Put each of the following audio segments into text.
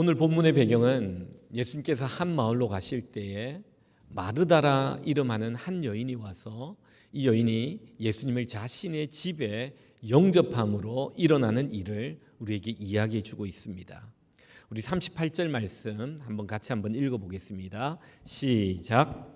오늘 본문의 배경은 예수님께서 한 마을로 가실 때에 마르다라 이름하는 한 여인이 와서 이 여인이 예수님을 자신의 집에 영접함으로 일어나는 일을 우리에게 이야기해 주고 있습니다. 우리 38절 말씀 같이 읽어보겠습니다. 시작.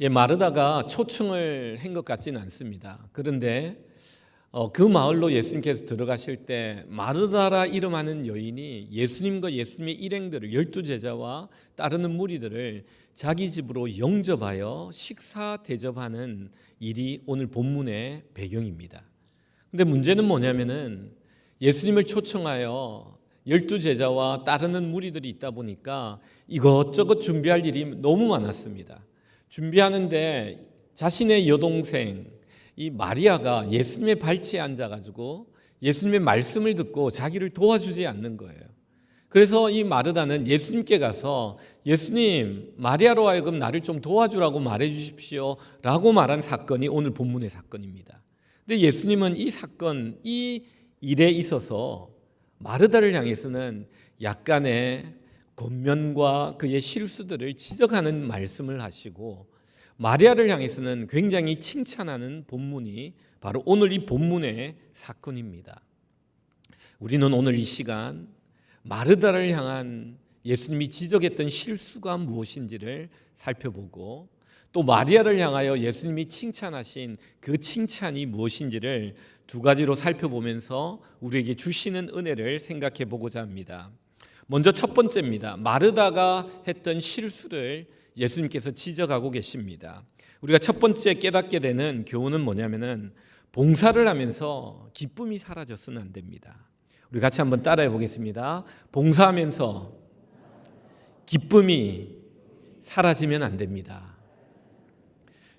마르다가 초청을 한 것 같지는 않습니다. 그런데 그 마을로 예수님께서 들어가실 때 마르다라 이름하는 여인이 예수님과 예수님의 일행들을 12제자와 따르는 무리들을 자기 집으로 영접하여 식사 대접하는 일이 오늘 본문의 배경입니다. 근데 문제는 뭐냐면은 예수님을 초청하여 12제자와 따르는 무리들이 있다 보니까 이것저것 준비할 일이 너무 많았습니다. 준비하는데 자신의 여동생 이 마리아가 예수님의 발치에 앉아가지고 예수님의 말씀을 듣고 자기를 도와주지 않는 거예요. 그래서 이 마르다는 예수님께 가서 예수님, 마리아로 하여금 나를 좀 도와주라고 말해 주십시오 라고 말한 사건이 오늘 본문의 사건입니다. 근데 예수님은 이 일에 있어서 마르다를 향해서는 약간의 권면과 그의 실수들을 지적하는 말씀을 하시고 마리아를 향해서는 굉장히 칭찬하는 본문이 바로 오늘 이 본문의 사건입니다. 우리는 오늘 이 시간 마르다를 향한 예수님이 지적했던 실수가 무엇인지를 살펴보고 또 마리아를 향하여 예수님이 칭찬하신 그 칭찬이 무엇인지를 두 가지로 살펴보면서 우리에게 주시는 은혜를 생각해 보고자 합니다. 먼저 첫 번째입니다. 마르다가 했던 실수를 예수님께서 지적하고 계십니다. 우리가 첫 번째 깨닫게 되는 교훈은 뭐냐면은 봉사를 하면서 기쁨이 사라져서는 안 됩니다. 우리 같이 한번 따라해 보겠습니다. 봉사하면서 기쁨이 사라지면 안 됩니다.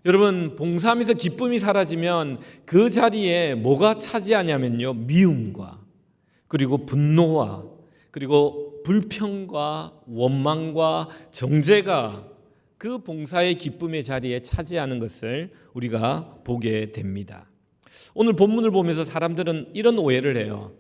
여러분, 봉사하면서 기쁨이 사라지면 그 자리에 뭐가 차지하냐면요, 미움과 그리고 분노와 그리고 불평과 원망과 정죄가 그 봉사의 기쁨의 자리에 차지하는 것을 우리가 보게 됩니다. 오늘 본문을 보면서 사람들은 이런 오해를 해요.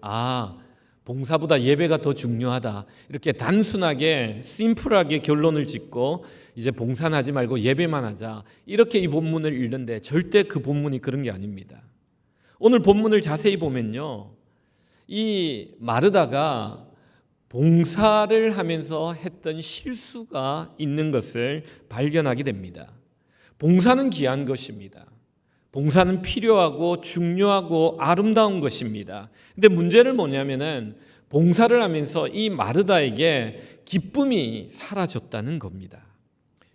봉사보다 예배가 더 중요하다. 이렇게 단순하게 심플하게 결론을 짓고 이제 봉사는 하지 말고 예배만 하자. 이렇게 이 본문을 읽는데 절대 그 본문이 그런 게 아닙니다. 오늘 본문을 자세히 보면요, 이 마르다가 봉사를 하면서 했던 실수가 있는 것을 발견하게 됩니다. 봉사는 귀한 것입니다. 봉사는 필요하고 중요하고 아름다운 것입니다. 근데 문제는 뭐냐면은 봉사를 하면서 이 마르다에게 기쁨이 사라졌다는 겁니다.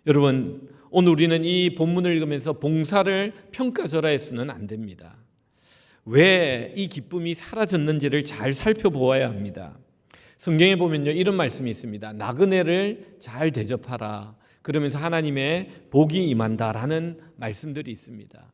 여러분, 오늘 우리는 이 본문을 읽으면서 봉사를 평가절하해서는 안 됩니다. 왜 이 기쁨이 사라졌는지를 잘 살펴보아야 합니다. 성경에 보면요, 이런 말씀이 있습니다. 나그네를 잘 대접하라. 그러면서 하나님의 복이 임한다라는 말씀들이 있습니다.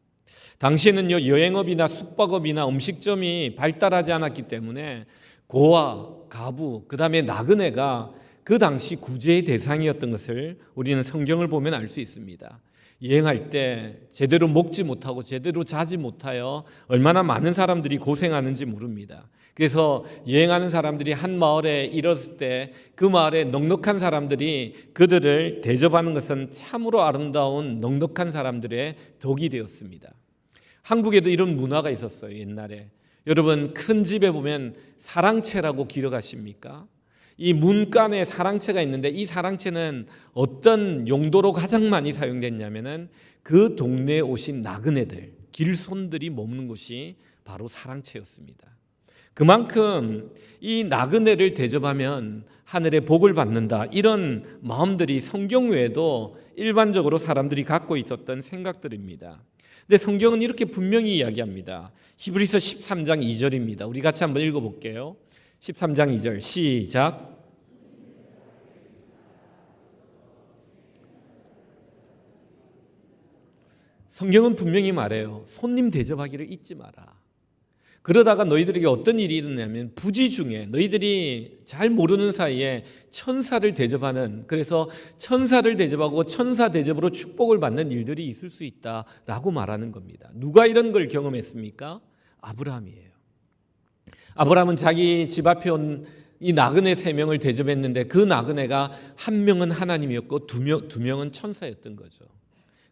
당시에는요, 여행업이나 숙박업이나 음식점이 발달하지 않았기 때문에 고아, 가부, 그 다음에 나그네가 그 당시 구제의 대상이었던 것을 우리는 성경을 보면 알 수 있습니다. 여행할 때 제대로 먹지 못하고 제대로 자지 못하여 얼마나 많은 사람들이 고생하는지 모릅니다. 그래서 여행하는 사람들이 한 마을에 이르렀을 때 그 마을에 넉넉한 사람들이 그들을 대접하는 것은 참으로 아름다운 넉넉한 사람들의 덕이 되었습니다. 한국에도 이런 문화가 있었어요, 옛날에. 여러분, 큰 집에 보면 사랑채라고 기억하십니까? 이 문간에 사랑채가 있는데 이 사랑채는 어떤 용도로 가장 많이 사용됐냐면은 그 동네에 오신 나그네들, 길손들이 머무는 곳이 바로 사랑채였습니다. 그만큼 이 나그네를 대접하면 하늘의 복을 받는다, 이런 마음들이 성경 외에도 일반적으로 사람들이 갖고 있었던 생각들입니다. 근데 성경은 이렇게 분명히 이야기합니다. 히브리서 13장 2절입니다. 우리 같이 한번 읽어볼게요. 13장 2절 시작. 성경은 분명히 말해요. 손님 대접하기를 잊지 마라. 그러다가 너희들에게 어떤 일이 일어나냐면 부지 중에 너희들이 잘 모르는 사이에 천사를 대접하는, 그래서 천사를 대접하고 천사 대접으로 축복을 받는 일들이 있을 수 있다라고 말하는 겁니다. 누가 이런 걸 경험했습니까? 아브라함이에요. 아브라함은 자기 집 앞에 온 이 나그네 3명을 대접했는데 그 나그네가 한 명은 하나님이었고 두 명은 천사였던 거죠.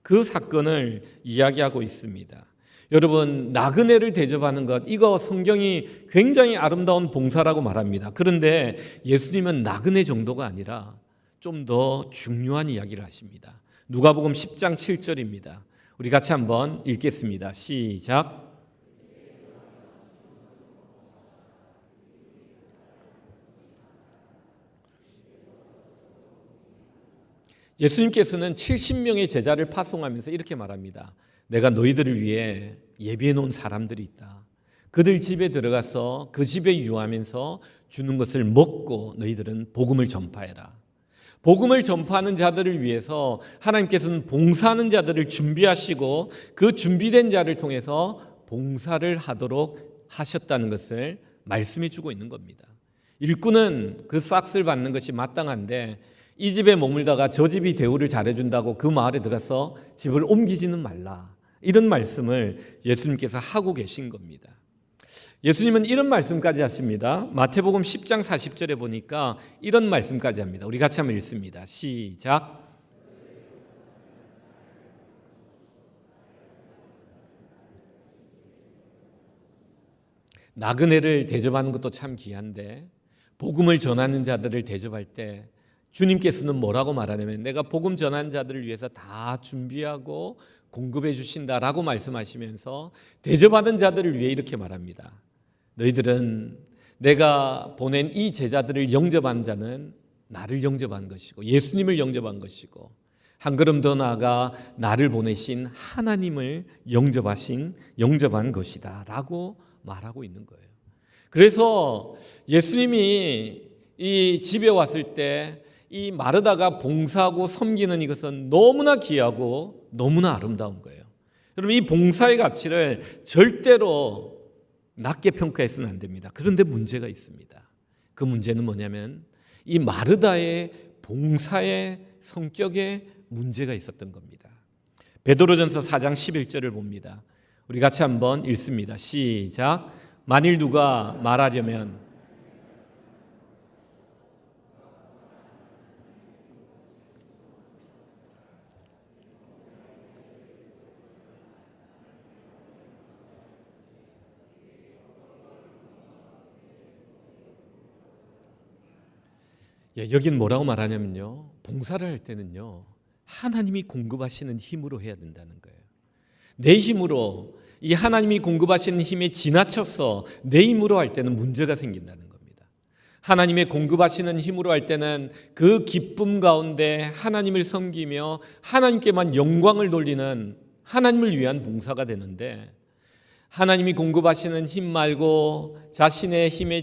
그 사건을 이야기하고 있습니다. 여러분, 나그네를 대접하는 것, 이거 성경이 굉장히 아름다운 봉사라고 말합니다. 그런데 예수님은 나그네 정도가 아니라 좀 더 중요한 이야기를 하십니다. 누가복음 10장 7절입니다. 우리 같이 한번 읽겠습니다. 시작. 예수님께서는 70명의 제자를 파송하면서 이렇게 말합니다. 내가 너희들을 위해 예비해 놓은 사람들이 있다. 그들 집에 들어가서 그 집에 유하면서 주는 것을 먹고 너희들은 복음을 전파해라. 복음을 전파하는 자들을 위해서 하나님께서는 봉사하는 자들을 준비하시고 그 준비된 자를 통해서 봉사를 하도록 하셨다는 것을 말씀해 주고 있는 겁니다. 일꾼은 그 싹스를 받는 것이 마땅한데 이 집에 머물다가 저 집이 대우를 잘해준다고 그 마을에 들어가서 집을 옮기지는 말라. 이런 말씀을 예수님께서 하고 계신 겁니다. 예수님은 이런 말씀까지 하십니다. 마태복음 10장 40절에 보니까 이런 말씀까지 합니다. 우리 같이 한번 읽습니다. 시작. 나그네를 대접하는 것도 참 귀한데 복음을 전하는 자들을 대접할 때 주님께서는 뭐라고 말하냐면 내가 복음 전하는 자들을 위해서 다 준비하고 공급해 주신다라고 말씀하시면서 대접하는 자들을 위해 이렇게 말합니다. 너희들은 내가 보낸 이 제자들을 영접한 자는 나를 영접한 것이고 예수님을 영접한 것이고 한 걸음 더 나아가 나를 보내신 하나님을 영접한 것이다 라고 말하고 있는 거예요. 그래서 예수님이 이 집에 왔을 때 이 마르다가 봉사하고 섬기는 이것은 너무나 귀하고 너무나 아름다운 거예요. 여러분, 이 봉사의 가치를 절대로 낮게 평가해서는 안 됩니다. 그런데 문제가 있습니다. 그 문제는 뭐냐면 이 마르다의 봉사의 성격에 문제가 있었던 겁니다. 베드로전서 4장 11절을 봅니다. 우리 같이 한번 읽습니다. 시작. 만일 누가 말하려면 여긴 뭐라고 말하냐면요. 봉사를 할 때는요. 하나님이 공급하시는 힘으로 해야 된다는 거예요. 내 힘으로 이 하나님이 공급하시는 힘에 지나쳐서 내 힘으로 할 때는 문제가 생긴다는 겁니다. 하나님의 공급하시는 힘으로 할 때는 그 기쁨 가운데 하나님을 섬기며 하나님께만 영광을 돌리는 하나님을 위한 봉사가 되는데 하나님이 공급하시는 힘 말고 자신의 힘에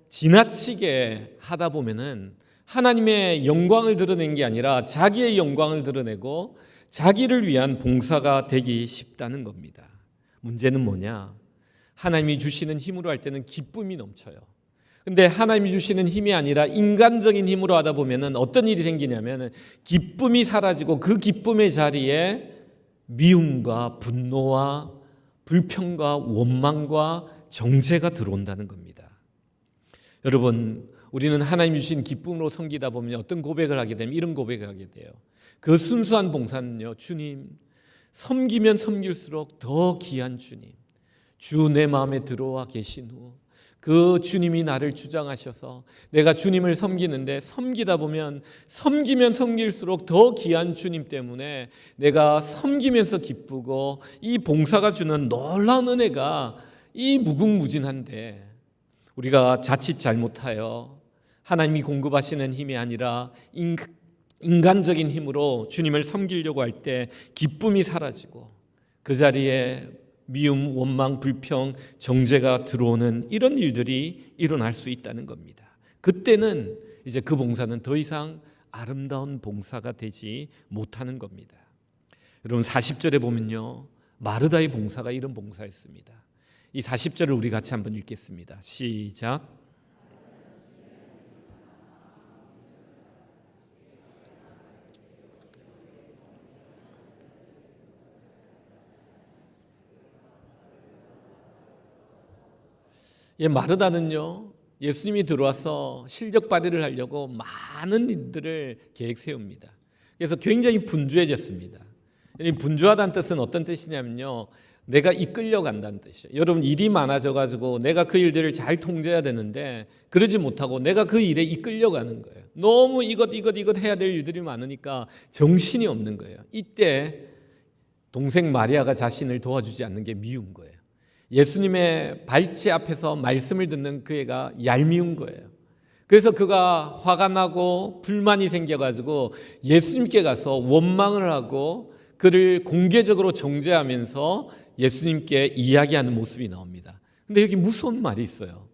지나치게 하다 보면은 하나님의 영광을 드러낸 게 아니라 자기의 영광을 드러내고 자기를 위한 봉사가 되기 쉽다는 겁니다. 문제는 뭐냐? 하나님이 주시는 힘으로 할 때는 기쁨이 넘쳐요. 근데 하나님이 주시는 힘이 아니라 인간적인 힘으로 하다 보면은 어떤 일이 생기냐면 기쁨이 사라지고 그 기쁨의 자리에 미움과 분노와 불평과 원망과 정죄가 들어온다는 겁니다. 여러분, 우리는 하나님 주신 기쁨으로 섬기다 보면 어떤 고백을 하게 되면 이런 고백을 하게 돼요. 그 순수한 봉사는요, 주님, 섬기면 섬길수록 더 귀한 주님, 주 내 마음에 들어와 계신 후 그 주님이 나를 주장하셔서 내가 주님을 섬기는데 섬기다 보면 섬기면 섬길수록 더 귀한 주님 때문에 내가 섬기면서 기쁘고 이 봉사가 주는 놀라운 은혜가 이 무궁무진한데 우리가 자칫 잘못하여 하나님이 공급하시는 힘이 아니라 인간적인 힘으로 주님을 섬기려고 할 때 기쁨이 사라지고 그 자리에 미움, 원망, 불평, 정죄가 들어오는 이런 일들이 일어날 수 있다는 겁니다. 그때는 이제 그 봉사는 더 이상 아름다운 봉사가 되지 못하는 겁니다. 여러분 40절에 보면요, 마르다의 봉사가 이런 봉사였습니다. 이 40절을 우리 같이 한번 읽겠습니다. 시작. 마르다는요, 예수님이 들어와서 실력 발휘를 하려고 많은 일들을 계획 세웁니다. 그래서 굉장히 분주해졌습니다. 분주하다는 뜻은 어떤 뜻이냐면요, 내가 이끌려 간다는 뜻이에요. 여러분, 일이 많아져가지고 내가 그 일들을 잘 통제해야 되는데 그러지 못하고 내가 그 일에 이끌려 가는 거예요. 너무 이것 해야 될 일들이 많으니까 정신이 없는 거예요. 이때 동생 마리아가 자신을 도와주지 않는 게 미운 거예요. 예수님의 발치 앞에서 말씀을 듣는 그 애가 얄미운 거예요. 그래서 그가 화가 나고 불만이 생겨가지고 예수님께 가서 원망을 하고 그를 공개적으로 정죄하면서 예수님께 이야기하는 모습이 나옵니다. 근데 여기 무서운 말이 있어요.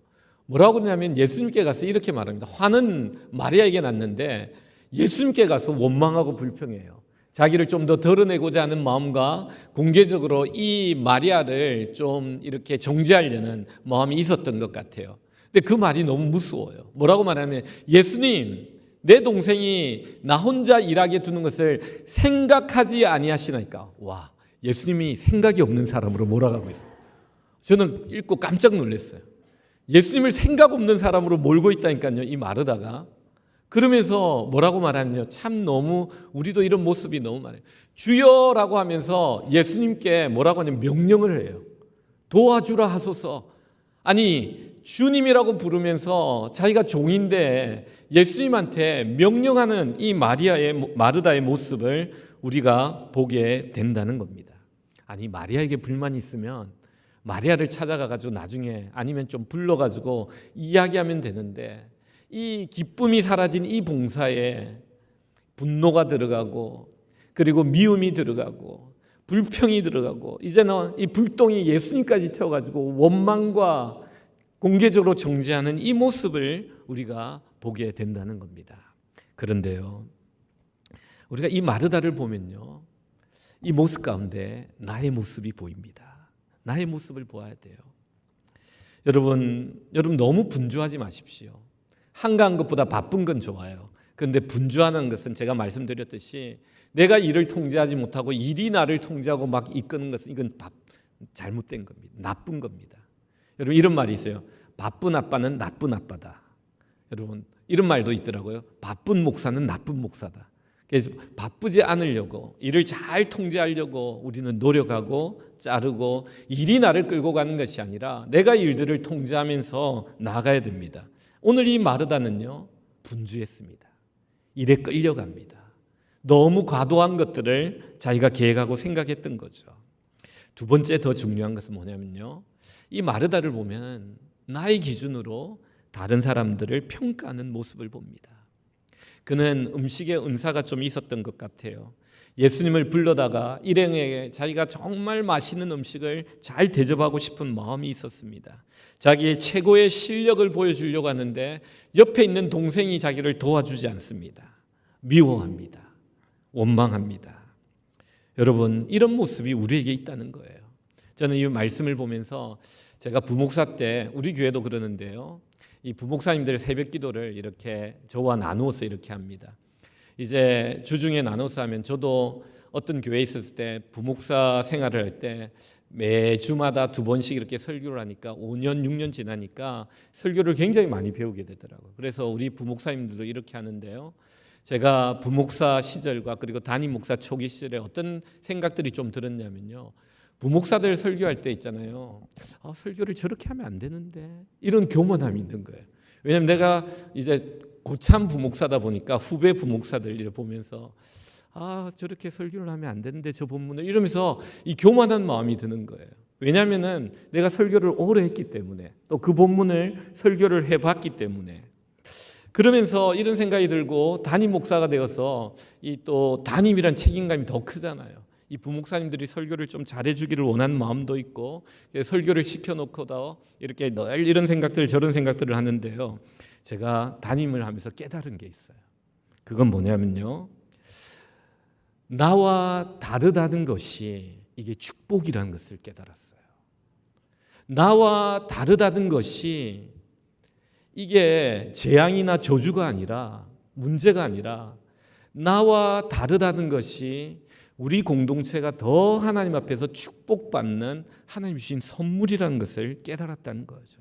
뭐라고 하냐면 예수님께 가서 이렇게 말합니다. 화는 마리아에게 났는데 예수님께 가서 원망하고 불평해요. 자기를 좀 더 드러내고자 하는 마음과 공개적으로 이 마리아를 좀 이렇게 정죄하려는 마음이 있었던 것 같아요. 근데 그 말이 너무 무서워요. 뭐라고 말하면 예수님, 내 동생이 나 혼자 일하게 두는 것을 생각하지 아니하시나이까. 와, 예수님이 생각이 없는 사람으로 몰아가고 있어요. 저는 읽고 깜짝 놀랐어요. 예수님을 생각 없는 사람으로 몰고 있다니까요, 이 마르다가. 그러면서 뭐라고 말하냐면 참 너무 우리도 이런 모습이 너무 많아요. 주여라고 하면서 예수님께 뭐라고 하냐면 명령을 해요. 도와주라 하소서. 아니, 주님이라고 부르면서 자기가 종인데 예수님한테 명령하는 이 마르다의 모습을 우리가 보게 된다는 겁니다. 아니, 마리아에게 불만이 있으면 마리아를 찾아가가지고 나중에 아니면 좀 불러가지고 이야기하면 되는데 이 기쁨이 사라진 이 봉사에 분노가 들어가고 그리고 미움이 들어가고 불평이 들어가고 이제는 이 불똥이 예수님까지 태워가지고 원망과 공개적으로 정죄하는 이 모습을 우리가 보게 된다는 겁니다. 그런데요, 우리가 이 마르다를 보면요, 이 모습 가운데 나의 모습이 보입니다. 나의 모습을 보아야 돼요. 여러분 너무 분주하지 마십시오. 한가한 것보다 바쁜 건 좋아요. 그런데 분주하는 것은 제가 말씀드렸듯이 내가 일을 통제하지 못하고 일이 나를 통제하고 막 이끄는 것은 이건 잘못된 겁니다. 나쁜 겁니다. 여러분, 이런 말이 있어요. 바쁜 아빠는 나쁜 아빠다. 여러분, 이런 말도 있더라고요. 바쁜 목사는 나쁜 목사다. 그래서 바쁘지 않으려고 일을 잘 통제하려고 우리는 노력하고 자르고 일이 나를 끌고 가는 것이 아니라 내가 일들을 통제하면서 나가야 됩니다. 오늘 이 마르다는요, 분주했습니다. 일에 끌려갑니다. 너무 과도한 것들을 자기가 계획하고 생각했던 거죠. 두 번째 더 중요한 것은 뭐냐면요, 이 마르다를 보면 나의 기준으로 다른 사람들을 평가하는 모습을 봅니다. 그는 음식의 은사가 좀 있었던 것 같아요. 예수님을 불러다가 일행에게 자기가 정말 맛있는 음식을 잘 대접하고 싶은 마음이 있었습니다. 자기의 최고의 실력을 보여주려고 하는데 옆에 있는 동생이 자기를 도와주지 않습니다. 미워합니다. 원망합니다. 여러분, 이런 모습이 우리에게 있다는 거예요. 저는 이 말씀을 보면서 제가 부목사 때 우리 교회도 그러는데요, 이 부목사님들 새벽 기도를 이렇게 저와 나누어서 이렇게 합니다. 이제 주중에 나눠서 하면 저도 어떤 교회에 있었을 때 부목사 생활을 할 때 매주마다 2번씩 이렇게 설교를 하니까 5년 6년 지나니까 설교를 굉장히 많이 배우게 되더라고요. 그래서 우리 부목사님들도 이렇게 하는데요, 제가 부목사 시절과 그리고 담임 목사 초기 시절에 어떤 생각들이 좀 들었냐면요, 부목사들 설교할 때 있잖아요, 설교를 저렇게 하면 안 되는데 이런 교만함이 있는 거예요. 왜냐하면 내가 이제 고참 부목사다 보니까 후배 부목사들 보면서 저렇게 설교를 하면 안 되는데 저 본문을 이러면서 이 교만한 마음이 드는 거예요. 왜냐하면은 내가 설교를 오래 했기 때문에 또 그 본문을 설교를 해봤기 때문에 그러면서 이런 생각이 들고 담임 목사가 되어서 이 또 담임이란 책임감이 더 크잖아요. 이 부목사님들이 설교를 좀 잘해주기를 원하는 마음도 있고 설교를 시켜놓고도 이렇게 늘 이런 생각들 저런 생각들을 하는데요, 제가 담임을 하면서 깨달은 게 있어요. 그건 뭐냐면요, 나와 다르다는 것이 이게 축복이라는 것을 깨달았어요. 나와 다르다는 것이 이게 재앙이나 저주가 아니라, 문제가 아니라, 나와 다르다는 것이 우리 공동체가 더 하나님 앞에서 축복받는 하나님 주신 선물이라는 것을 깨달았다는 거죠.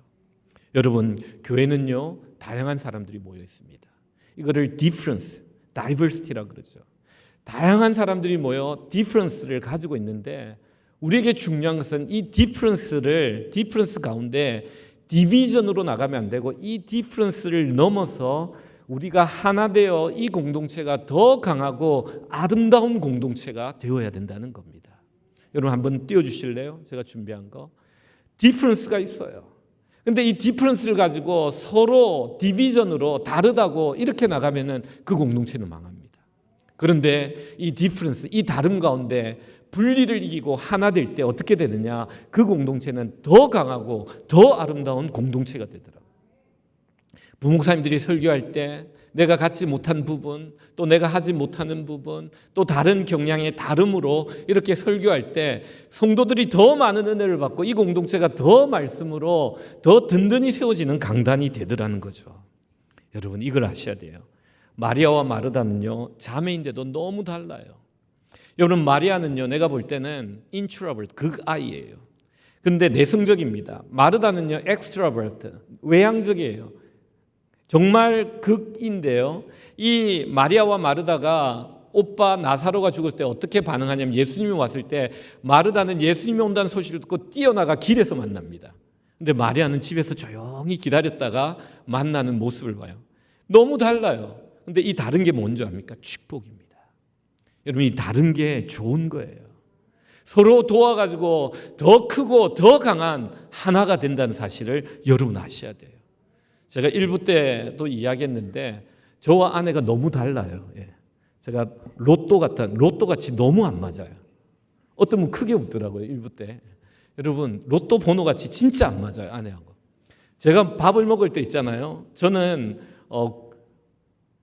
여러분, 교회는요 다양한 사람들이 모여 있습니다. 이거를 difference, diversity라고 그러죠. 다양한 사람들이 모여 difference를 가지고 있는데, 우리에게 중요한 것은 이 difference 가운데 디비전으로 나가면 안 되고, 이 difference를 넘어서 우리가 하나 되어 이 공동체가 더 강하고 아름다운 공동체가 되어야 된다는 겁니다. 여러분 한번 띄워주실래요? 제가 준비한 거. difference가 있어요. 근데 이 difference를 가지고 서로 디비전으로 다르다고 이렇게 나가면은 그 공동체는 망합니다. 그런데 이 difference, 이 다름 가운데 분리를 이기고 하나 될 때 어떻게 되느냐? 그 공동체는 더 강하고 더 아름다운 공동체가 되더라고요. 부목사님들이 설교할 때 내가 갖지 못한 부분, 또 내가 하지 못하는 부분, 또 다른 경향의 다름으로 이렇게 설교할 때 성도들이 더 많은 은혜를 받고 이 공동체가 더 말씀으로 더 든든히 세워지는 강단이 되더라는 거죠. 여러분 이걸 아셔야 돼요. 마리아와 마르다는요 자매인데도 너무 달라요. 여러분 마리아는요 내가 볼 때는 인트로버트, 극아이예요. 근데 내성적입니다. 마르다는요 엑스트로버트, 외향적이에요. 정말 극인데요. 이 마리아와 마르다가 오빠 나사로가 죽을 때 어떻게 반응하냐면, 예수님이 왔을 때 마르다는 예수님이 온다는 소식을 듣고 뛰어나가 길에서 만납니다. 근데 마리아는 집에서 조용히 기다렸다가 만나는 모습을 봐요. 너무 달라요. 근데 이 다른 게 뭔지 압니까? 축복입니다. 여러분 이 다른 게 좋은 거예요. 서로 도와가지고 더 크고 더 강한 하나가 된다는 사실을 여러분 아셔야 돼요. 제가 1부 때도 이야기했는데 저와 아내가 너무 달라요. 제가 로또같이 너무 안 맞아요. 어떤 분 크게 웃더라고요. 1부 때. 여러분 로또 번호같이 진짜 안 맞아요. 아내하고. 제가 밥을 먹을 때 있잖아요. 저는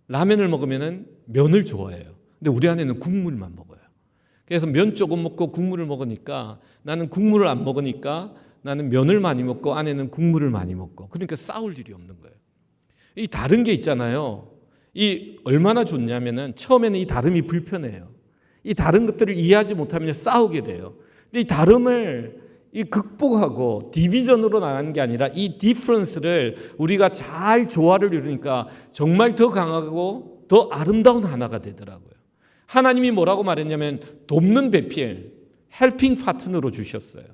라면을 먹으면 면을 좋아해요. 근데 우리 아내는 국물만 먹어요. 그래서 면 조금 먹고 국물을 먹으니까, 나는 국물을 안 먹으니까 나는 면을 많이 먹고 아내는 국물을 많이 먹고, 그러니까 싸울 일이 없는 거예요. 이 다른 게 있잖아요. 이 얼마나 좋냐면은 처음에는 이 다름이 불편해요. 이 다른 것들을 이해하지 못하면 싸우게 돼요. 근데 이 다름을 극복하고 디비전으로 나가는 게 아니라 이 디퍼런스를 우리가 잘 조화를 이루니까 정말 더 강하고 더 아름다운 하나가 되더라고요. 하나님이 뭐라고 말했냐면 돕는 배필, 헬핑 파트너로 주셨어요.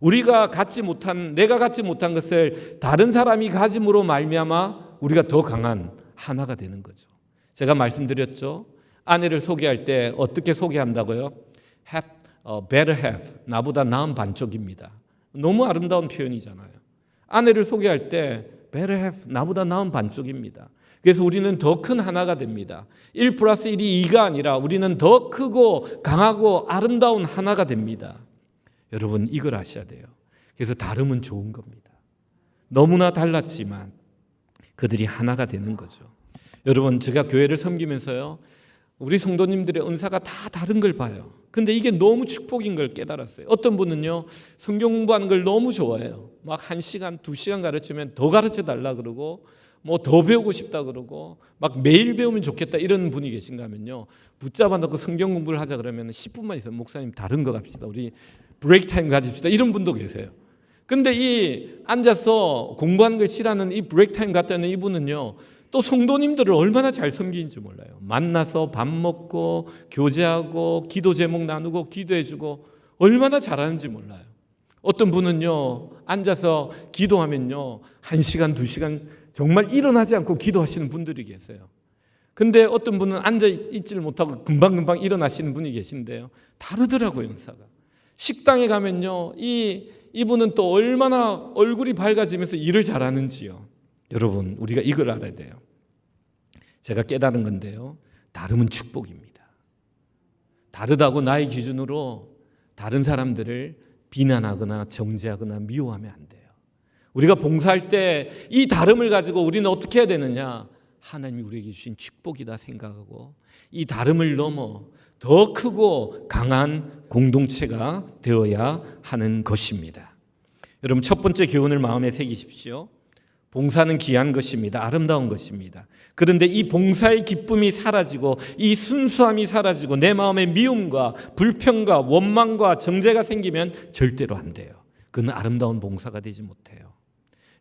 우리가 갖지 못한, 내가 갖지 못한 것을 다른 사람이 가짐으로 말미암아 우리가 더 강한 하나가 되는 거죠. 제가 말씀드렸죠. 아내를 소개할 때 어떻게 소개한다고요? better half, 나보다 나은 반쪽입니다. 너무 아름다운 표현이잖아요. 아내를 소개할 때 better half, 나보다 나은 반쪽입니다. 그래서 우리는 더 큰 하나가 됩니다. 1 플러스 1이 2가 아니라 우리는 더 크고 강하고 아름다운 하나가 됩니다. 여러분 이걸 아셔야 돼요. 그래서 다름은 좋은 겁니다. 너무나 달랐지만 그들이 하나가 되는 거죠. 여러분 제가 교회를 섬기면서요, 우리 성도님들의 은사가 다 다른 걸 봐요. 근데 이게 너무 축복인 걸 깨달았어요. 어떤 분은요 성경 공부하는 걸 너무 좋아해요. 막 1시간 2시간 가르치면 더 가르쳐 달라 그러고, 뭐 더 배우고 싶다 그러고, 막 매일 배우면 좋겠다 이런 분이 계신가 하면요, 붙잡아 놓고 성경 공부를 하자 그러면 10분만 있어요. 목사님 다른 거 갑시다, 우리 브레이크 타임 가집시다, 이런 분도 계세요. 근데 이 앉아서 공부하는 걸 싫어하는 이 브레이크 타임 갔다는 이분은요 또 성도님들을 얼마나 잘 섬기는지 몰라요. 만나서 밥 먹고 교제하고 기도 제목 나누고 기도해주고 얼마나 잘하는지 몰라요. 어떤 분은요 앉아서 기도하면요 1시간 2시간 정말 일어나지 않고 기도하시는 분들이 계세요. 근데 어떤 분은 앉아 있지를 못하고 금방금방 일어나시는 분이 계신데요, 다르더라고요 은사가. 식당에 가면요 이분은 또 얼마나 얼굴이 밝아지면서 일을 잘하는지요. 여러분 우리가 이걸 알아야 돼요. 제가 깨달은 건데요, 다름은 축복입니다. 다르다고 나의 기준으로 다른 사람들을 비난하거나 정죄하거나 미워하면 안 돼요. 우리가 봉사할 때 이 다름을 가지고 우리는 어떻게 해야 되느냐, 하나님이 우리에게 주신 축복이다 생각하고 이 다름을 넘어 더 크고 강한 공동체가 되어야 하는 것입니다. 여러분 첫 번째 교훈을 마음에 새기십시오. 봉사는 귀한 것입니다. 아름다운 것입니다. 그런데 이 봉사의 기쁨이 사라지고 이 순수함이 사라지고 내 마음에 미움과 불평과 원망과 정죄가 생기면 절대로 안 돼요. 그건 아름다운 봉사가 되지 못해요.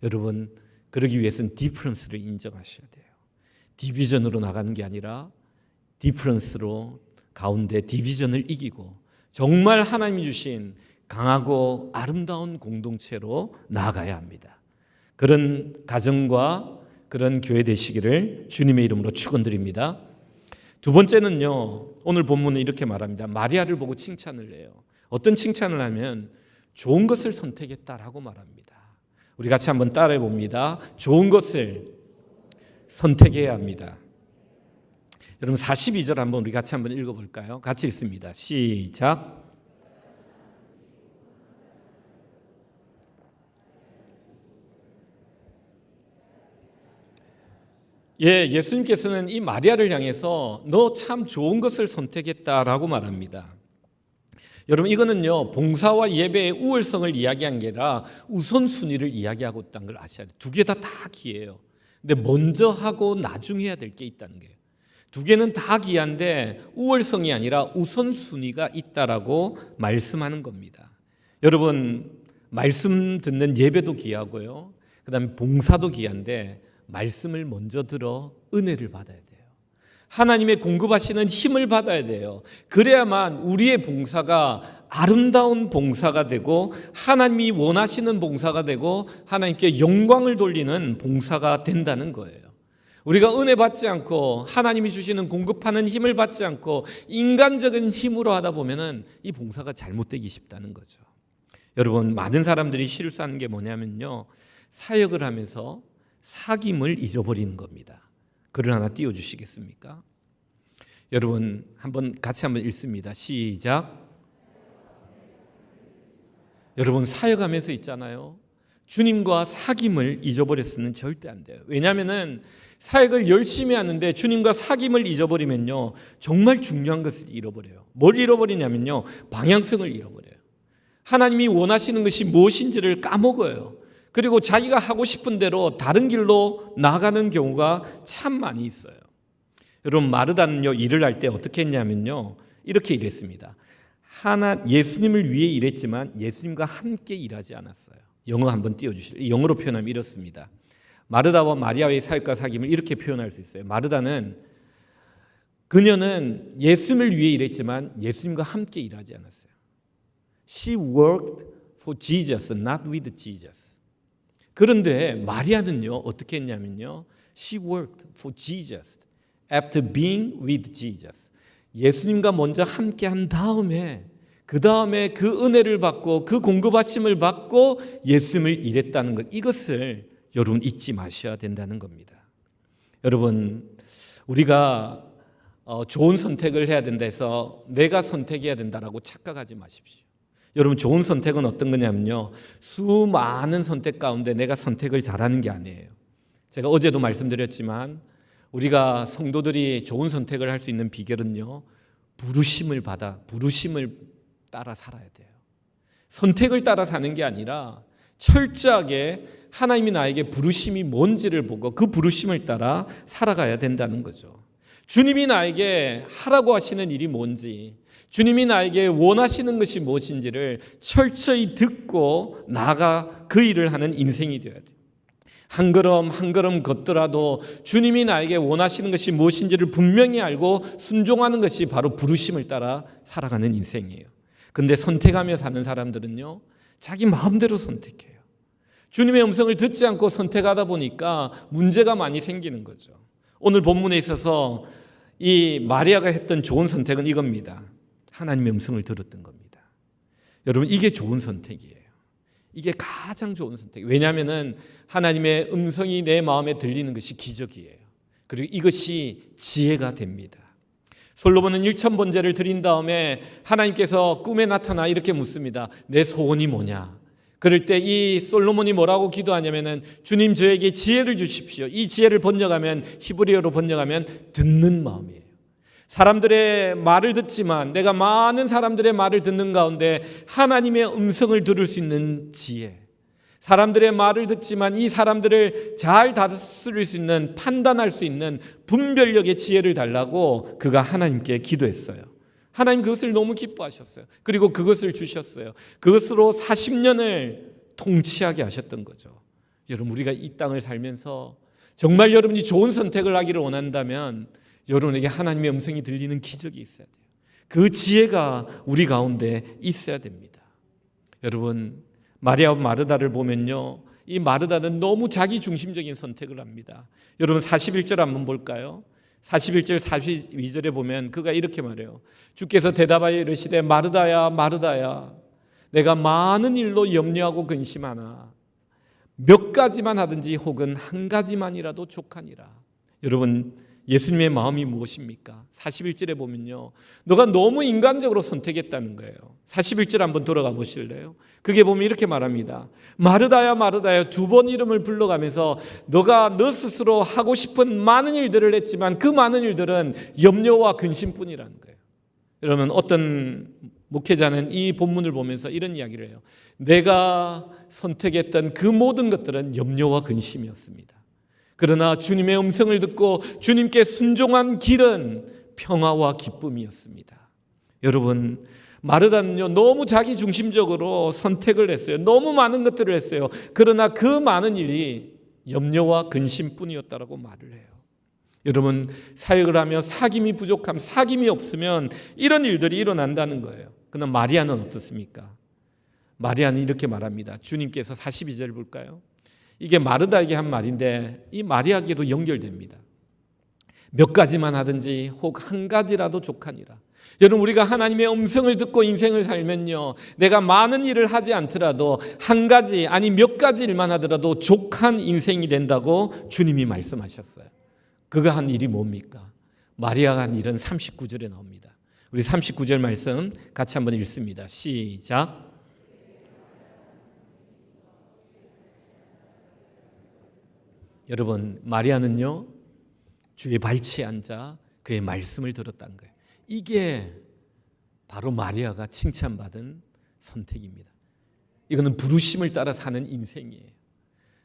여러분 그러기 위해서는 디퍼런스를 인정하셔야 돼요. 디비전으로 나가는 게 아니라 디퍼런스로 가운데 디비전을 이기고 정말 하나님이 주신 강하고 아름다운 공동체로 나아가야 합니다. 그런 가정과 그런 교회 되시기를 주님의 이름으로 축원드립니다. 두 번째는요, 오늘 본문은 이렇게 말합니다. 마리아를 보고 칭찬을 해요. 어떤 칭찬을 하면 좋은 것을 선택했다라고 말합니다. 우리 같이 한번 따라해 봅니다. 좋은 것을 선택해야 합니다. 여러분 42절 한번 우리 같이 한번 읽어볼까요? 같이 읽습니다. 시작. 예수님께서는 이 마리아를 향해서 너 참 좋은 것을 선택했다라고 말합니다. 여러분 이거는요 봉사와 예배의 우월성을 이야기한 게 아니라 우선순위를 이야기하고 있다는 걸 아셔야 돼요. 두 개 다 귀해요. 근데 먼저 하고 나중에 해야 될 게 있다는 거예요. 두 개는 다 귀한데 우월성이 아니라 우선순위가 있다라고 말씀하는 겁니다. 여러분 말씀 듣는 예배도 귀하고요. 그다음에 봉사도 귀한데 말씀을 먼저 들어 은혜를 받아야 돼요. 하나님의 공급하시는 힘을 받아야 돼요. 그래야만 우리의 봉사가 아름다운 봉사가 되고 하나님이 원하시는 봉사가 되고 하나님께 영광을 돌리는 봉사가 된다는 거예요. 우리가 은혜 받지 않고 하나님이 주시는 공급하는 힘을 받지 않고 인간적인 힘으로 하다 보면은 이 봉사가 잘못되기 쉽다는 거죠. 여러분 많은 사람들이 실수하는 게 뭐냐면요. 사역을 하면서 사귐을 잊어버리는 겁니다. 글을 하나 띄워주시겠습니까? 여러분 같이 한번 읽습니다. 시작. 여러분 사역하면서 있잖아요. 주님과 사귐을 잊어버렸으면 절대 안 돼요. 왜냐하면 사역을 열심히 하는데 주님과 사귐을 잊어버리면요 정말 중요한 것을 잃어버려요. 뭘 잃어버리냐면요 방향성을 잃어버려요. 하나님이 원하시는 것이 무엇인지를 까먹어요. 그리고 자기가 하고 싶은 대로 다른 길로 나가는 경우가 참 많이 있어요. 여러분 마르다는요 일을 할 때 어떻게 했냐면요 이렇게 일했습니다. 예수님을 위해 일했지만 예수님과 함께 일하지 않았어요. 영어 한번 띄워주실래요? 영어로 표현하면 이렇습니다. 마르다와 마리아의 사역과 사귐을 이렇게 표현할 수 있어요. 그녀는 예수님을 위해 일했지만 예수님과 함께 일하지 않았어요. She worked for Jesus, not with Jesus. 그런데 마리아는요 어떻게 했냐면요 She worked for Jesus after being with Jesus. 예수님과 먼저 함께 한 다음에 그 다음에 그 은혜를 받고 그 공급하심을 받고 예수님을 일했다는 것, 이것을 여러분 잊지 마셔야 된다는 겁니다. 여러분 우리가 좋은 선택을 해야 된다 해서 내가 선택해야 된다라고 착각하지 마십시오. 여러분 좋은 선택은 어떤 거냐면요 수많은 선택 가운데 내가 선택을 잘하는 게 아니에요. 제가 어제도 말씀드렸지만 우리가 성도들이 좋은 선택을 할 수 있는 비결은요 부르심을 따라 살아야 돼요. 선택을 따라 사는 게 아니라 철저하게 하나님이 나에게 부르심이 뭔지를 보고 그 부르심을 따라 살아가야 된다는 거죠. 주님이 나에게 하라고 하시는 일이 뭔지, 주님이 나에게 원하시는 것이 무엇인지를 철저히 듣고 나아가 그 일을 하는 인생이 되어야 돼요. 한 걸음 한 걸음 걷더라도 주님이 나에게 원하시는 것이 무엇인지를 분명히 알고 순종하는 것이 바로 부르심을 따라 살아가는 인생이에요. 근데 선택하며 사는 사람들은요 자기 마음대로 선택해요. 주님의 음성을 듣지 않고 선택하다 보니까 문제가 많이 생기는 거죠. 오늘 본문에 있어서 이 마리아가 했던 좋은 선택은 이겁니다. 하나님의 음성을 들었던 겁니다. 여러분 이게 좋은 선택이에요. 이게 가장 좋은 선택. 왜냐하면 하나님의 음성이 내 마음에 들리는 것이 기적이에요. 그리고 이것이 지혜가 됩니다. 솔로몬은 1000번제를 드린 다음에 하나님께서 꿈에 나타나 이렇게 묻습니다. 내 소원이 뭐냐? 그럴 때 이 솔로몬이 뭐라고 기도하냐면은 주님 저에게 지혜를 주십시오. 이 지혜를 번역하면 히브리어로 번역하면 듣는 마음이에요. 사람들의 말을 듣지만 내가 많은 사람들의 말을 듣는 가운데 하나님의 음성을 들을 수 있는 지혜. 사람들의 말을 듣지만 이 사람들을 잘 다스릴 수 있는, 판단할 수 있는 분별력의 지혜를 달라고 그가 하나님께 기도했어요. 하나님 그것을 너무 기뻐하셨어요. 그리고 그것을 주셨어요. 그것으로 40년을 통치하게 하셨던 거죠. 여러분, 우리가 이 땅을 살면서 정말 여러분이 좋은 선택을 하기를 원한다면 여러분에게 하나님의 음성이 들리는 기적이 있어야 돼요. 그 지혜가 우리 가운데 있어야 됩니다. 여러분, 마리아와 마르다를 보면요, 이 마르다는 너무 자기 중심적인 선택을 합니다. 여러분 41절 한번 볼까요? 41절 42절에 보면 그가 이렇게 말해요. 주께서 대답하여 이르시되 마르다야 마르다야, 내가 많은 일로 염려하고 근심하나 몇 가지만 하든지 혹은 한 가지만이라도 족하니라. 여러분, 예수님의 마음이 무엇입니까? 41절에 보면요, 너가 너무 인간적으로 선택했다는 거예요. 41절 한번 돌아가 보실래요? 그게 보면 이렇게 말합니다. 마르다야 마르다야, 두 번 이름을 불러가면서 너가 너 스스로 하고 싶은 많은 일들을 했지만 그 많은 일들은 염려와 근심뿐이라는 거예요. 여러분, 어떤 목회자는 이 본문을 보면서 이런 이야기를 해요. 내가 선택했던 그 모든 것들은 염려와 근심이었습니다. 그러나 주님의 음성을 듣고 주님께 순종한 길은 평화와 기쁨이었습니다. 여러분, 마르다는요, 너무 자기 중심적으로 선택을 했어요. 너무 많은 것들을 했어요. 그러나 그 많은 일이 염려와 근심뿐이었다라고 말을 해요. 여러분, 사역을 하며 사귐이 부족함, 사귐이 없으면 이런 일들이 일어난다는 거예요. 그러나 마리아는 어떻습니까? 마리아는 이렇게 말합니다. 주님께서 42절 볼까요? 이게 마르다에게 한 말인데 이 마리아에게도 연결됩니다. 몇 가지만 하든지 혹 한 가지라도 족하니라. 여러분, 우리가 하나님의 음성을 듣고 인생을 살면요, 내가 많은 일을 하지 않더라도 한 가지, 아니 몇 가지 일만 하더라도 족한 인생이 된다고 주님이 말씀하셨어요. 그가 한 일이 뭡니까? 마리아가 한 일은 39절에 나옵니다. 우리 39절 말씀 같이 한번 읽습니다. 시작. 여러분, 마리아는요, 주의 발치에 앉아 그의 말씀을 들었다는 거예요. 이게 바로 마리아가 칭찬받은 선택입니다. 이거는 부르심을 따라 사는 인생이에요.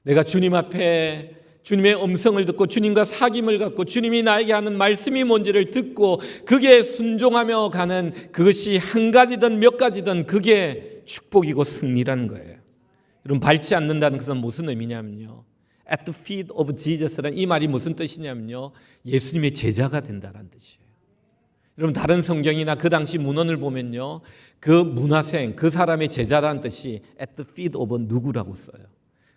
내가 주님 앞에 주님의 음성을 듣고 주님과 사귐을 갖고 주님이 나에게 하는 말씀이 뭔지를 듣고 그게 순종하며 가는, 그것이 한 가지든 몇 가지든 그게 축복이고 승리라는 거예요. 여러분, 밟지 않는다는 것은 무슨 의미냐면요, At the feet of Jesus라는 이 말이 무슨 뜻이냐면요, 예수님의 제자가 된다는 뜻이에요. 여러분, 다른 성경이나 그 당시 문헌을 보면요, 그 문화생, 그 사람의 제자라는 뜻이 at the feet of 누구라고 써요.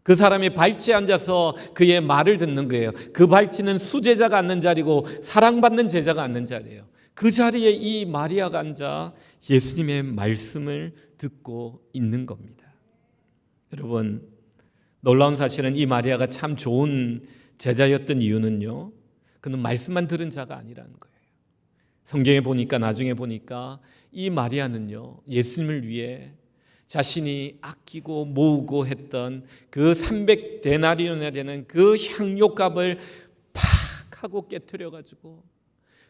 그 사람의 발치에 앉아서 그의 말을 듣는 거예요. 그 발치는 수제자가 앉는 자리고 사랑받는 제자가 앉는 자리예요. 그 자리에 이 마리아가 앉아 예수님의 말씀을 듣고 있는 겁니다. 여러분, 놀라운 사실은 이 마리아가 참 좋은 제자였던 이유는요, 그는 말씀만 들은 자가 아니라는 거예요. 성경에 보니까, 나중에 보니까 이 마리아는요, 예수님을 위해 자신이 아끼고 모으고 했던 그 300데나리온이나 되는 그 향료값을 팍 하고 깨트려 가지고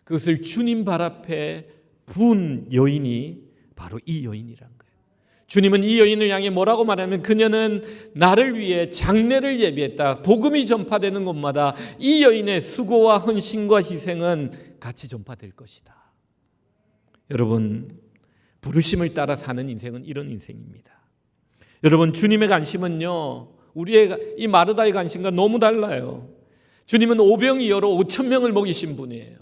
그것을 주님 발 앞에 부은 여인이 바로 이 여인이란 거예요. 주님은 이 여인을 향해 뭐라고 말하면, 그녀는 나를 위해 장례를 예비했다. 복음이 전파되는 곳마다 이 여인의 수고와 헌신과 희생은 같이 전파될 것이다. 여러분, 부르심을 따라 사는 인생은 이런 인생입니다. 여러분, 주님의 관심은요, 우리의 이 마르다의 관심과 너무 달라요. 주님은 오병이어로 5,000명을 먹이신 분이에요.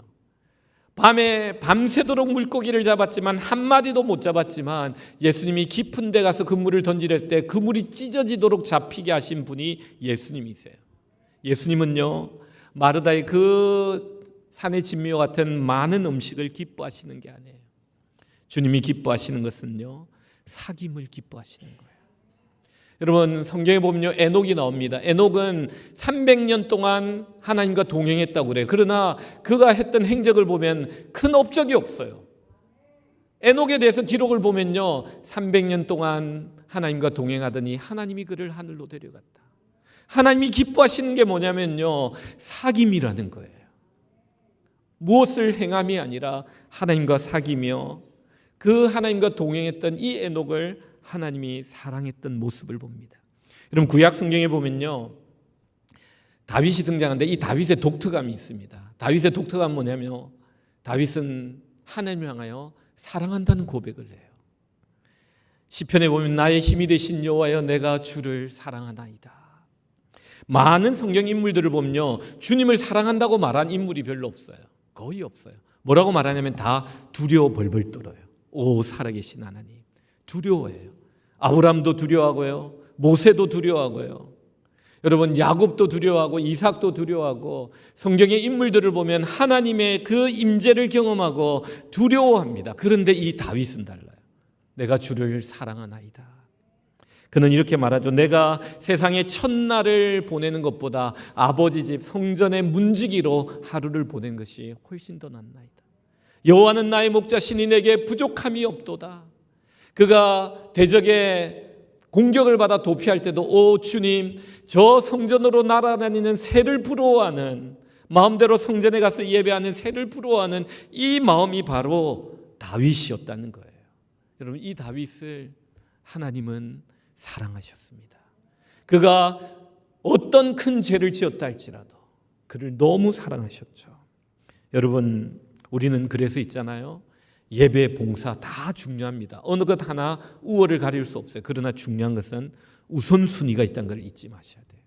밤에 밤새도록 물고기를 잡았지만 한 마리도 못 잡았지만 예수님이 깊은 데 가서 그 물을 던지려 때 그 물이 찢어지도록 잡히게 하신 분이 예수님이세요. 예수님은요, 마르다의 그 산의 진미와 같은 많은 음식을 기뻐하시는 게 아니에요. 주님이 기뻐하시는 것은요, 사귐을 기뻐하시는 거예요. 여러분, 성경에 보면요, 에녹이 나옵니다. 에녹은 300년 동안 하나님과 동행했다고 그래요. 그러나 그가 했던 행적을 보면 큰 업적이 없어요. 에녹에 대해서 기록을 보면요, 300년 동안 하나님과 동행하더니 하나님이 그를 하늘로 데려갔다. 하나님이 기뻐하시는 게 뭐냐면요, 사귐이라는 거예요. 무엇을 행함이 아니라 하나님과 사귀며 그 하나님과 동행했던 이 에녹을 하나님이 사랑했던 모습을 봅니다. 여러분 구약 성경에 보면요, 다윗이 등장하는데 이 다윗의 독특함이 있습니다. 다윗의 독특함은 뭐냐면 다윗은 하나님을 향하여 사랑한다는 고백을 해요. 시편에 보면 나의 힘이 되신 여호와여 내가 주를 사랑하나이다. 많은 성경 인물들을 보면요, 주님을 사랑한다고 말한 인물이 별로 없어요. 거의 없어요. 뭐라고 말하냐면 다 두려워 벌벌 떨어요. 오 살아계신 하나님, 두려워해요. 아브라함도 두려워하고요, 모세도 두려워하고요, 여러분 야곱도 두려워하고 이삭도 두려워하고, 성경의 인물들을 보면 하나님의 그 임재를 경험하고 두려워합니다. 그런데 이 다윗은 달라요. 내가 주를 사랑하나이다. 그는 이렇게 말하죠. 내가 세상에 첫날을 보내는 것보다 아버지 집 성전의 문지기로 하루를 보낸 것이 훨씬 더 낫나이다. 여호와는 나의 목자시니 내게 부족함이 없도다. 그가 대적의 공격을 받아 도피할 때도 오 주님, 저 성전으로 날아다니는 새를 부러워하는, 마음대로 성전에 가서 예배하는 새를 부러워하는 이 마음이 바로 다윗이었다는 거예요. 여러분 이 다윗을 하나님은 사랑하셨습니다. 그가 어떤 큰 죄를 지었다 할지라도 그를 너무 사랑하셨죠. 여러분 우리는 그래서 있잖아요, 예배, 봉사 다 중요합니다. 어느 것 하나 우월을 가릴 수 없어요. 그러나 중요한 것은 우선순위가 있다는 걸 잊지 마셔야 돼요.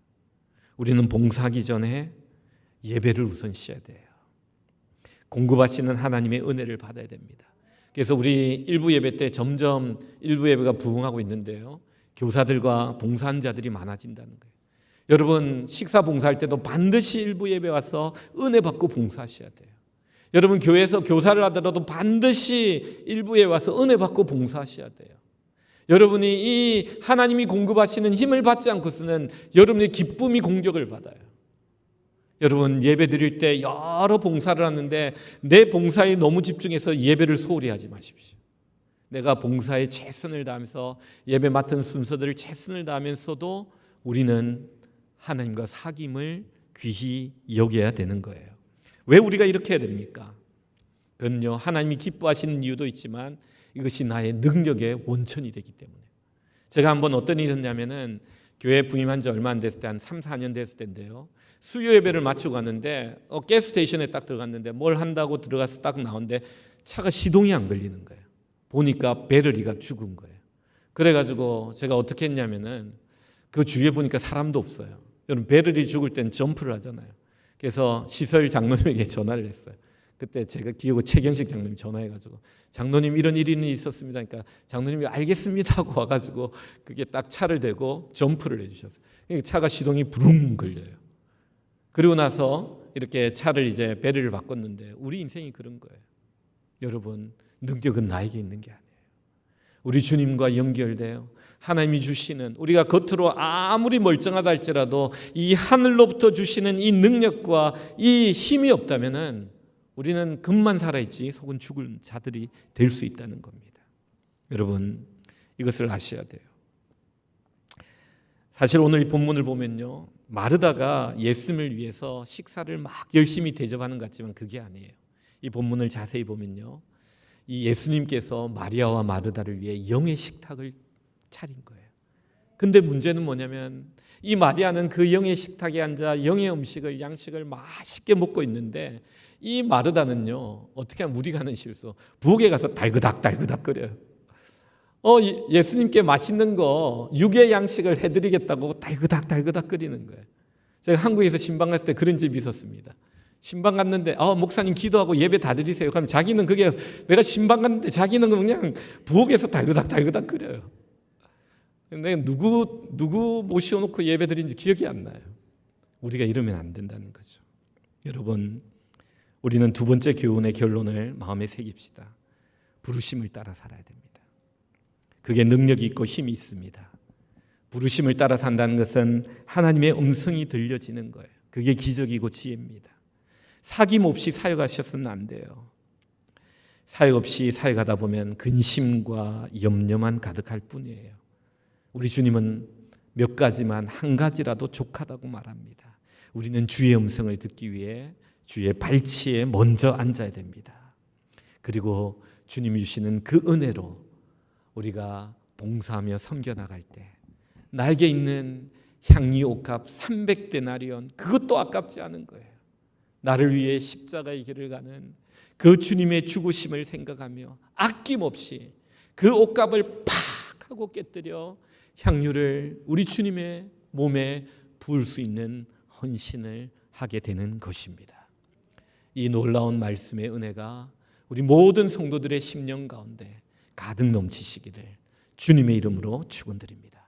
우리는 봉사하기 전에 예배를 우선시해야 돼요. 공급하시는 하나님의 은혜를 받아야 됩니다. 그래서 우리 일부 예배 때 점점 일부 예배가 부흥하고 있는데요, 교사들과 봉사한 자들이 많아진다는 거예요. 여러분 식사 봉사할 때도 반드시 일부 예배 와서 은혜 받고 봉사하셔야 돼요. 여러분 교회에서 교사를 하더라도 반드시 일부에 와서 은혜 받고 봉사하셔야 돼요. 여러분이 이 하나님이 공급하시는 힘을 받지 않고서는 여러분의 기쁨이 공격을 받아요. 여러분 예배 드릴 때 여러 봉사를 하는데 내 봉사에 너무 집중해서 예배를 소홀히 하지 마십시오. 내가 봉사에 최선을 다하면서 예배 맡은 순서들을 최선을 다하면서도 우리는 하나님과 사귐을 귀히 여겨야 되는 거예요. 왜 우리가 이렇게 해야 됩니까? 그건요, 하나님이 기뻐하시는 이유도 있지만 이것이 나의 능력의 원천이 되기 때문에. 제가 한번 어떤 일이 있었냐면은 교회 부임한 지 얼마 안 됐을 때 한 3, 4년 됐을 때인데요, 수요 예배를 마치고 갔는데 가스스테이션에 딱 들어갔는데 뭘 한다고 들어가서 딱 나오는데 차가 시동이 안 걸리는 거예요. 보니까 배터리가 죽은 거예요. 그래가지고 제가 어떻게 했냐면은 그 주위에 보니까 사람도 없어요. 여러분 배터리 죽을 땐 점프를 하잖아요. 그래서 시설 장로님에게 전화를 했어요. 그때 제가 기억고 최경식 장로님 전화해가지고 장로님 이런 일이 있었습니다. 그러니까 장로님이 알겠습니다 하고 와가지고 그게 딱 차를 대고 점프를 해주셨어요. 그러니까 차가 시동이 부릉 걸려요. 그리고 나서 이렇게 차를 이제 배터리를 바꿨는데 우리 인생이 그런 거예요. 여러분 능력은 나에게 있는 게 아니에요. 우리 주님과 연결돼요. 하나님이 주시는, 우리가 겉으로 아무리 멀쩡하다 할지라도 이 하늘로부터 주시는 이 능력과 이 힘이 없다면은 우리는 겉만 살아있지 속은 죽은 자들이 될 수 있다는 겁니다. 여러분 이것을 아셔야 돼요. 사실 오늘 이 본문을 보면요, 마르다가 예수님을 위해서 식사를 막 열심히 대접하는 것 같지만 그게 아니에요. 이 본문을 자세히 보면요, 이 예수님께서 마리아와 마르다를 위해 영의 식탁을 차린 거예요. 근데 문제는 뭐냐면 이 마리아는 그 영의 식탁에 앉아 영의 음식을, 양식을 맛있게 먹고 있는데 이 마르다는요, 어떻게 하면 우리가 하는 실수, 부엌에 가서 달그닥 거려요. 예수님께 맛있는 거 육의 양식을 해드리겠다고 달그닥 끓이는 거예요. 제가 한국에서 신방 갔을 때 그런 집이 있었습니다. 신방 갔는데 목사님 기도하고 예배 다 드리세요. 그럼 자기는 그게, 내가 신방 갔는데 자기는 그냥 부엌에서 달그닥 끓여요. 근데 누구 모셔놓고 예배 드린지 기억이 안 나요. 우리가 이러면 안 된다는 거죠. 여러분 우리는 두 번째 교훈의 결론을 마음에 새깁시다. 부르심을 따라 살아야 됩니다. 그게 능력이 있고 힘이 있습니다. 부르심을 따라 산다는 것은 하나님의 음성이 들려지는 거예요. 그게 기적이고 지혜입니다. 사귐 없이 사역하셔서는 안 돼요. 사역 없이 사역하다 보면 근심과 염려만 가득할 뿐이에요. 우리 주님은 몇 가지만 한 가지라도 족하다고 말합니다. 우리는 주의 음성을 듣기 위해 주의 발치에 먼저 앉아야 됩니다. 그리고 주님이 주시는 그 은혜로 우리가 봉사하며 섬겨 나갈 때 나에게 있는 향유 옷값 300데나리온 그것도 아깝지 않은 거예요. 나를 위해 십자가의 길을 가는 그 주님의 죽으심을 생각하며 아낌없이 그 옷값을 팍 하고 깨뜨려 향유를 우리 주님의 몸에 부을 수 있는 헌신을 하게 되는 것입니다. 이 놀라운 말씀의 은혜가 우리 모든 성도들의 심령 가운데 가득 넘치시기를 주님의 이름으로 축원드립니다.